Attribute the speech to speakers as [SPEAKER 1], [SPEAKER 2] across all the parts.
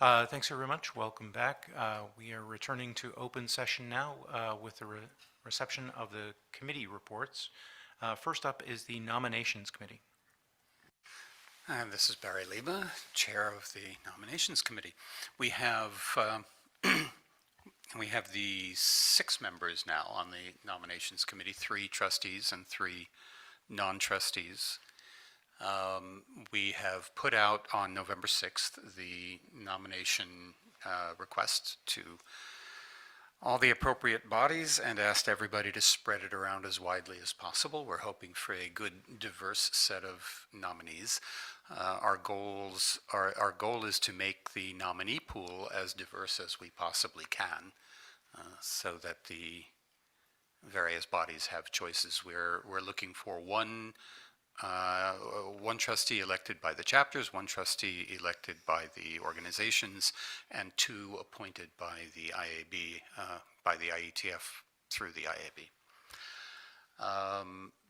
[SPEAKER 1] Thanks very much. Welcome back. We are returning to open session now with the reception of the committee reports. First up is the Nominations Committee.
[SPEAKER 2] This is Barry Leba, Chair of the Nominations Committee. We have the 6 members now on the Nominations Committee, 3 trustees and 3 non-trustees. We have put out on November 6th the nomination request to all the appropriate bodies and asked everybody to spread it around as widely as possible. We're hoping for a good, diverse set of nominees. Our goal is to make the nominee pool as diverse as we possibly can, so that the various bodies have choices. We're looking for one trustee elected by the chapters, 1 trustee elected by the organizations, and 2 appointed by the IAB, by the IETF through the IAB.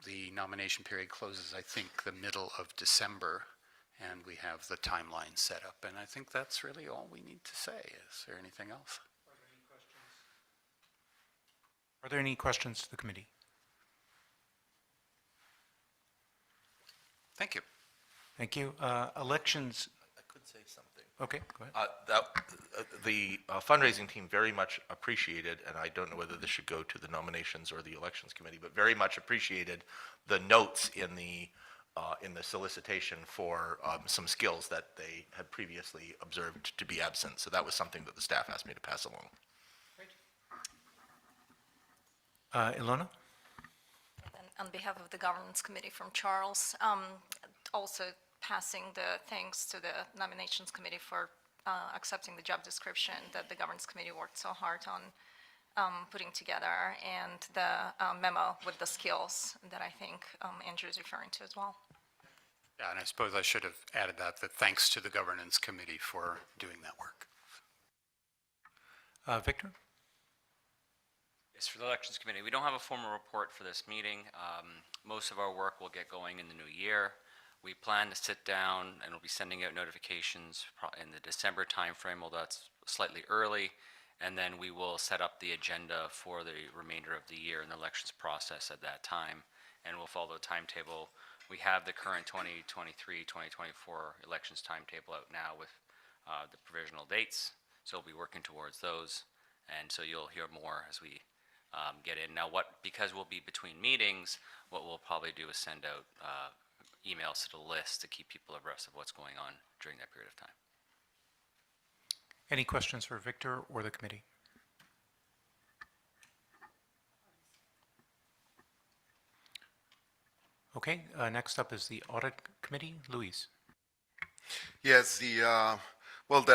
[SPEAKER 2] The nomination period closes, I think, the middle of December, and we have the timeline set up. And I think that's really all we need to say. Is there anything else?
[SPEAKER 1] Are there any questions to the committee?
[SPEAKER 2] Thank you.
[SPEAKER 1] Thank you. Elections.
[SPEAKER 3] I could say something.
[SPEAKER 1] Okay, go ahead.
[SPEAKER 3] The fundraising team very much appreciated, and I don't know whether this should go to the nominations or the elections committee, but very much appreciated the notes in the solicitation for some skills that they had previously observed to be absent. So that was something that the staff asked me to pass along.
[SPEAKER 1] Ilona?
[SPEAKER 4] On behalf of the Governance Committee from Charles, also passing the thanks to the Nominations Committee for accepting the job description that the Governance Committee worked so hard on putting together, and the memo with the skills that I think Andrew is referring to as well.
[SPEAKER 2] Yeah, and I suppose I should have added that thanks to the Governance Committee for doing that work.
[SPEAKER 1] Victor?
[SPEAKER 5] Yes, for the Elections Committee, we don't have a formal report for this meeting. Most of our work will get going in the new year. We plan to sit down and we'll be sending out notifications in the December timeframe, although that's slightly early, and then we will set up the agenda for the remainder of the year in the elections process at that time, and we'll follow the timetable. We have the current 2023-2024 elections timetable out now with the provisional dates, so we'll be working towards those, and so you'll hear more as we get in. Now, because we'll be between meetings, what we'll probably do is send out emails to the list to keep people abreast of what's going on during that period of time.
[SPEAKER 1] Any questions for Victor or the committee? Okay, next up is the Audit Committee. Luis.
[SPEAKER 6] Yes, the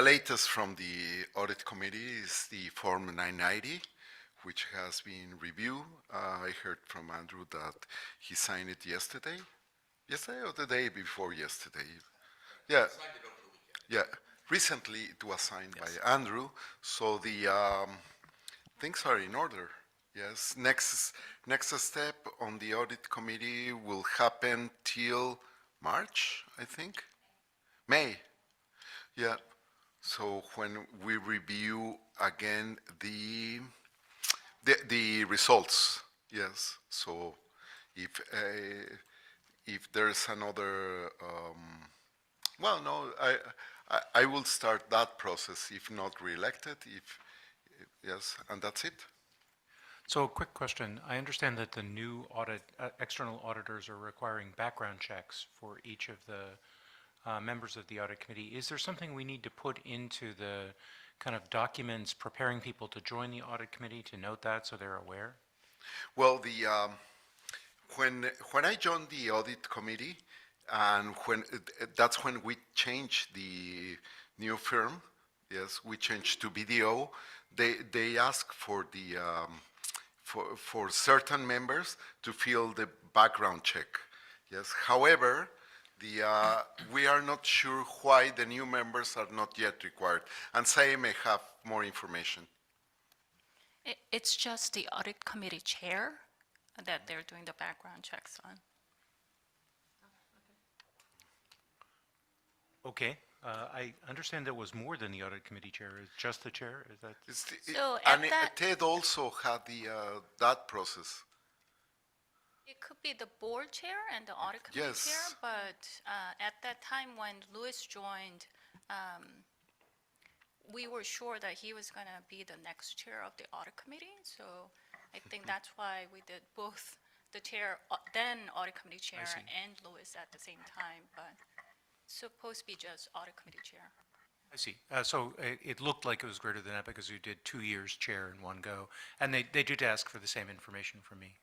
[SPEAKER 6] latest from the Audit Committee is the Form 990, which has been reviewed. I heard from Andrew that he signed it yesterday. Yesterday or the day before yesterday? Yeah.
[SPEAKER 3] Signed it over the weekend.
[SPEAKER 6] Yeah. Recently it was signed by Andrew, so the things are in order. Yes. Next step on the Audit Committee will happen till March, I think. May. Yeah. So when we review again the results, yes. So if there's another, I will start that process if not reelected. Yes, and that's it.
[SPEAKER 1] So a quick question. I understand that the new external auditors are requiring background checks for each of the members of the Audit Committee. Is there something we need to put into the kind of documents preparing people to join the Audit Committee to note that so they're aware?
[SPEAKER 6] Well, when I joined the Audit Committee, and that's when we changed the new firm. Yes, we changed to BDO. They ask for the for certain members to fill the background check. Yes. However, we are not sure why the new members are not yet required, and Say may have more information.
[SPEAKER 7] It's just the Audit Committee chair that they're doing the background checks on.
[SPEAKER 1] Okay. I understand there was more than the audit committee chair, is just the chair, is that?
[SPEAKER 7] So at
[SPEAKER 6] And
[SPEAKER 7] that-
[SPEAKER 6] Ted also had that process.
[SPEAKER 7] It could be the board chair and the audit committee chair,
[SPEAKER 6] Yes.
[SPEAKER 7] but at that time when Louis joined, we were sure that he was going to be the next chair of the audit committee. So I think that's why we did both the chair, then audit committee chair,
[SPEAKER 1] see.
[SPEAKER 7] and Louis at the same time, but it's supposed to be just audit committee chair.
[SPEAKER 1] I see. So it looked like it was greater than that because you did 2 years chair in one go. And they did ask for the same information from me.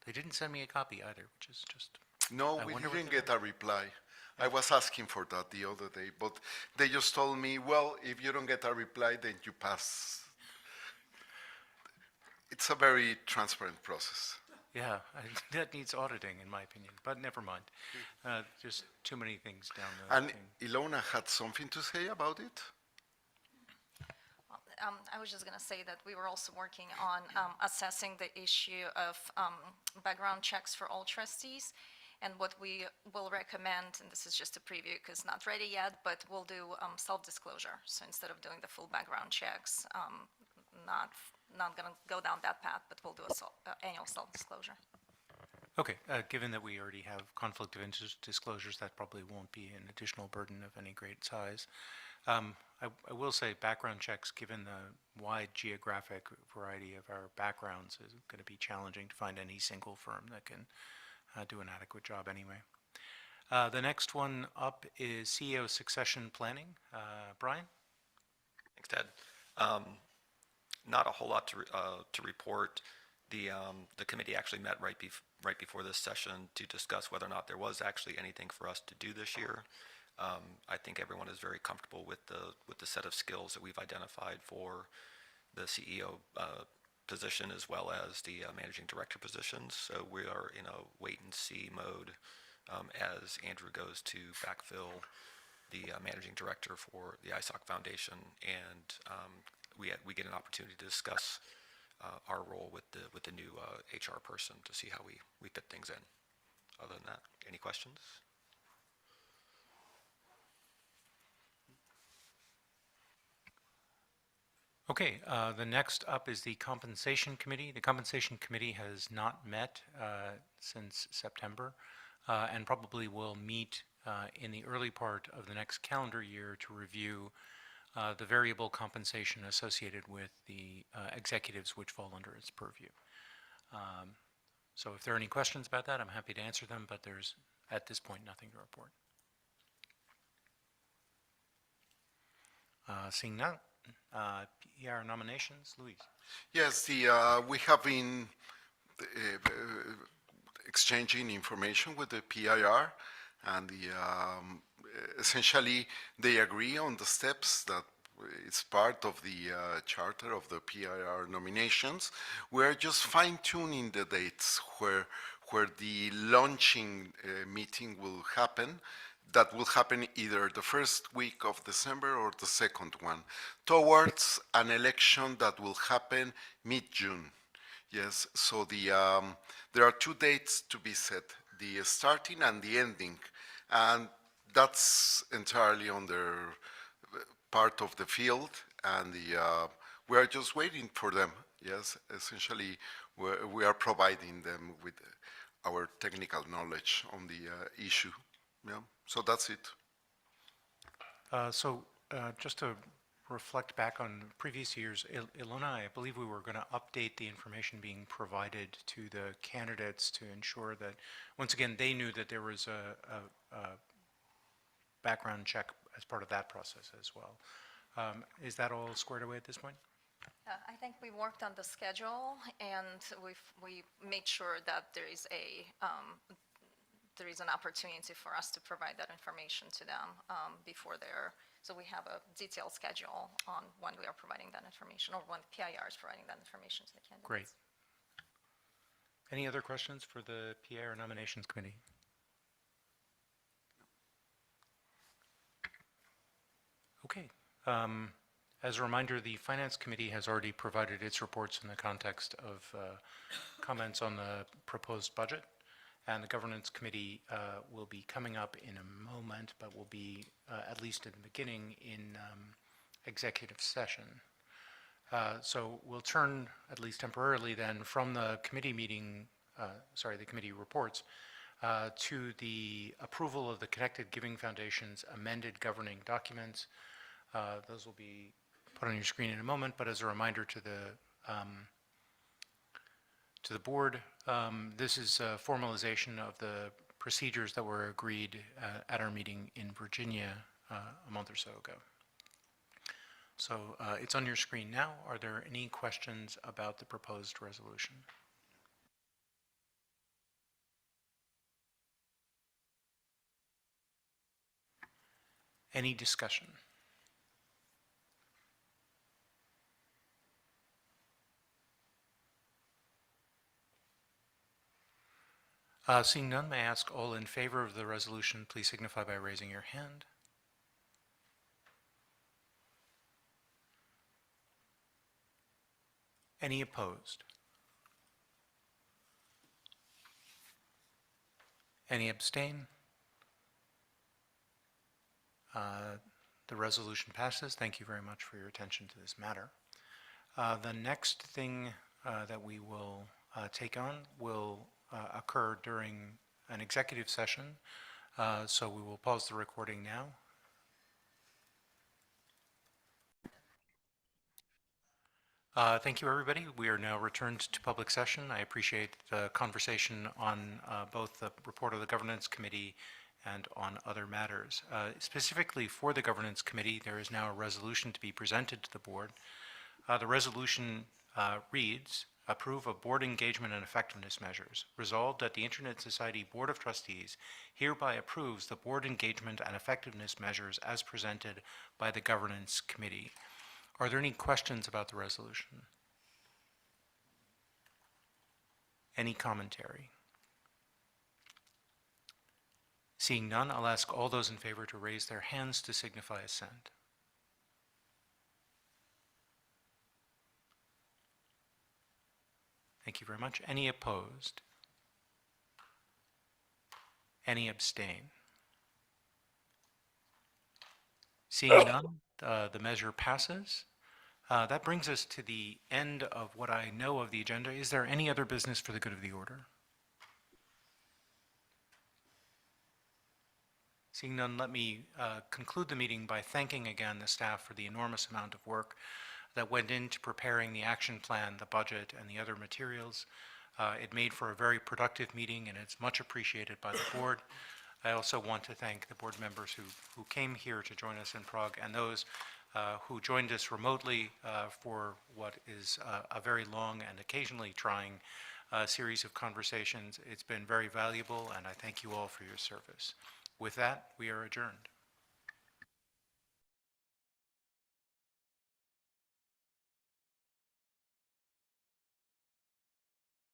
[SPEAKER 1] They didn't send me a copy either, which is just,
[SPEAKER 6] No,
[SPEAKER 1] I
[SPEAKER 6] we
[SPEAKER 1] wonder what
[SPEAKER 6] didn't
[SPEAKER 1] they're-
[SPEAKER 6] get a reply. I was asking for that the other day, but they just told me, well, if you don't get a reply, then you pass. It's a very transparent process.
[SPEAKER 1] yeah, that needs auditing, in my opinion, but never mind. Just too many things down the
[SPEAKER 6] And
[SPEAKER 1] thing.
[SPEAKER 6] Ilona had something to say about it?
[SPEAKER 4] I was just going to say that we were also working on assessing the issue of background checks for all trustees. And what we will recommend, and this is just a preview because not ready yet, but we'll do self-disclosure. So instead of doing the full background checks, not going to go down that path, but we'll do a annual self-disclosure.
[SPEAKER 1] Okay, given that we already have conflict of interest disclosures, that probably won't be an additional burden of any great size. I will say background checks, given the wide geographic variety of our backgrounds, is going to be challenging to find any single firm that can do an adequate job anyway. The next one up is CEO succession planning. Brian?
[SPEAKER 8] Thanks, Ted. Not a whole lot to report. The committee actually met right before this session to discuss whether or not there was actually anything for us to do this year. I think everyone is very comfortable with the set of skills that we've identified for the CEO position as well as the managing director positions. So we are in a wait and see mode as Andrew goes to backfill the managing director for the ISOC Foundation, and we get an opportunity to discuss our role with the new HR person to see how we fit things in. Other than that, any questions?
[SPEAKER 1] Okay, the next up is the Compensation Committee. The Compensation Committee has not met since September and probably will meet in the early part of the next calendar year to review the variable compensation associated with the executives which fall under its purview. So if there are any questions about that, I'm happy to answer them, but there's, at this point, nothing to report. Seeing none, PR nominations, Luis.
[SPEAKER 6] Yes, we have been exchanging information with the PIR, and essentially they agree on the steps that it's part of the charter of the PIR nominations. We're just fine-tuning the dates where the launching meeting will happen. That will happen either the first week of December or the second one, towards an election that will happen mid-June. Yes, so there are 2 dates to be set, the starting and the ending, and that's entirely on their part of the field, and we are just waiting for them. Yes, essentially, we are providing them with our technical knowledge on the issue. Yeah, so that's it.
[SPEAKER 1] Just to reflect back on previous years, Ilona, I believe we were going to update the information being provided to the candidates to ensure that, once again, they knew that there was a background check as part of that process as well. Is that all squared away at this point?
[SPEAKER 4] I think we worked on the schedule, and we made sure that there is an opportunity for us to provide that information to them before so we have a detailed schedule on when we are providing that information, or when PIR is providing that information to the candidates.
[SPEAKER 1] Great. Any other questions for the PR Nominations Committee? Okay. As a reminder, the Finance Committee has already provided its reports in the context of comments on the proposed budget. And the Governance Committee will be coming up in a moment, but will be, at least at the beginning, in executive session. So we'll turn, at least temporarily then, from the committee meeting, the committee reports, to the approval of the Connected Giving Foundation's amended governing documents. Those will be put on your screen in a moment, but as a reminder to the board, this is a formalization of the procedures that were agreed at our meeting in Virginia a month or so ago. So it's on your screen now. Are there any questions about the proposed resolution? Any discussion? Seeing none, may I ask all in favor of the resolution, please signify by raising your hand. Any opposed? Any abstain? The resolution passes. Thank you very much for your attention to this matter. The next thing that we will take on will occur during an executive session. So we will pause the recording now. Thank you, everybody. We are now returned to public session. I appreciate the conversation on both the report of the Governance Committee and on other matters. Specifically for the Governance Committee, there is now a resolution to be presented to the board. The resolution reads, approve of board engagement and effectiveness measures. Resolved that the Internet Society Board of Trustees hereby approves the board engagement and effectiveness measures as presented by the Governance Committee. Are there any questions about the resolution? Any commentary? Seeing none, I'll ask all those in favor to raise their hands to signify assent. Thank you very much. Any opposed? Any abstain? Seeing none, the measure passes. That brings us to the end of what I know of the agenda. Is there any other business for the good of the order? Seeing none, let me conclude the meeting by thanking again the staff for the enormous amount of work that went into preparing the action plan, the budget, and the other materials. It made for a very productive meeting, and it's much appreciated by the board. I also want to thank the board members who came here to join us in Prague, and those who joined us remotely for what is a very long and occasionally trying series of conversations. It's been very valuable, and I thank you all for your service. With that, we are adjourned.